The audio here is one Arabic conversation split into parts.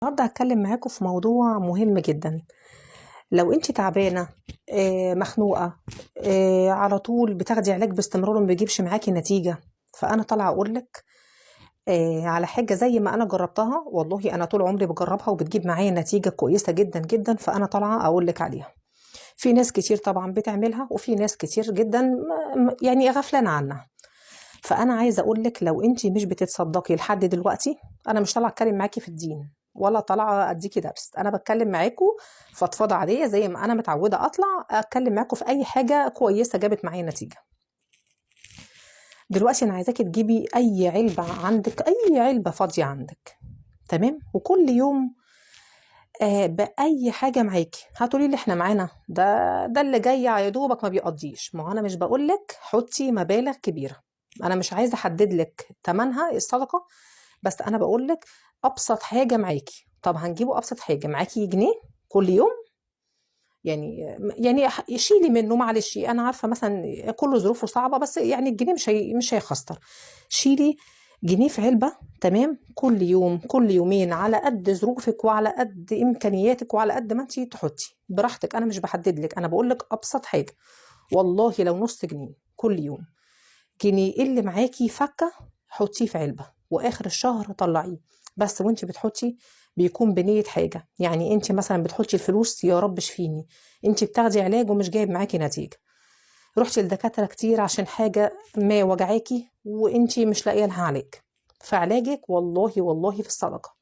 النهارده هتكلم معاكم في موضوع مهم جدا. لو انت تعبانه، مخنوقه، على طول بتاخدي علاج باستمرار وما بيجيبش معاكي نتيجه، فانا طالعه اقول لك على حاجه زي ما انا جربتها. والله انا طول عمري بجربها وبتجيب معايا نتيجه كويسه جدا جدا، فانا طالعه اقول لك عليها. في ناس كتير طبعا بتعملها وفي ناس كتير جدا يعني غفلانه عنها. فانا عايزه اقول لك لو انت مش بتتصدقي لحد دلوقتي، انا مش طالعه اتكلم معاكي في الدين ولا طالعه اديكي درس، انا بتكلم معاكم فضفضه عاديه زي ما انا متعوده اطلع اتكلم معاكم في اي حاجه كويسه جابت معايا نتيجه. دلوقتي انا عايزاكي تجيبي اي علبه عندك، اي علبه فاضيه عندك، تمام، وكل يوم باي حاجه معاكي. هتقولي لي احنا معانا ده اللي جاي يا دوبك ما بيقضيش. ما هو انا مش بقول لك حطي مبالغ كبيره، انا مش عايزه احدد لك ثمنها الصدقه، بس انا بقول لك ابسط حاجه معاكي. طب هنجيبه ابسط حاجه معاكي جنيه كل يوم، يعني شيلي منه، معلش انا عارفه مثلا كل ظروفه صعبه، بس يعني الجنيه مش هيخسر. شيلي جنيه في علبه، تمام، كل يوم كل يومين على قد ظروفك وعلى قد امكانياتك وعلى قد ما انت تحطي براحتك. انا مش بحدد لك، انا بقول لك ابسط حاجه. والله لو نص جنيه كل يوم، جنيه اللي معاكي فكه حطيه في علبه واخر الشهر طلعيه. بس وانت بتحطي بيكون بنية حاجة، يعني انت مثلا بتحطي الفلوس يا رب اشفيني، انت بتاخدي علاج ومش جايب معاكي نتيجة، رحتي لدكاترة كتير عشان حاجة ما وجعاكي وانت مش لاقيه لها علاج، فعلاجك والله والله في الصدقة.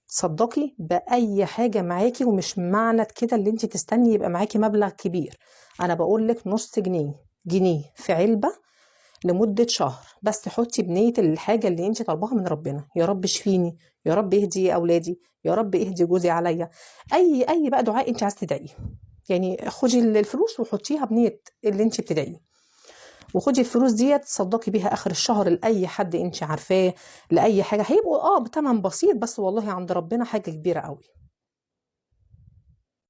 تصدقي بأي حاجة معاكي، ومش معنى كده اللي انت تستني يبقى معاكي مبلغ كبير. انا بقول لك نص جنيه، جنيه في علبة لمدة شهر، بس حطي بنية الحاجة اللي انت طالباها من ربنا. يا رب اشفيني، يا رب اهدي اولادي، يا رب اهدي جوزي عليا، اي بقى دعاء انت عايز تدعيه. يعني خدي الفلوس وحطيها بنية اللي انت بتدعيه، وخدي الفلوس ديت تصدقي بيها اخر الشهر لاي حد انت عارفاه، لاي حاجة هيبقوا بتمن بسيط، بس والله عند ربنا حاجة كبيرة قوي.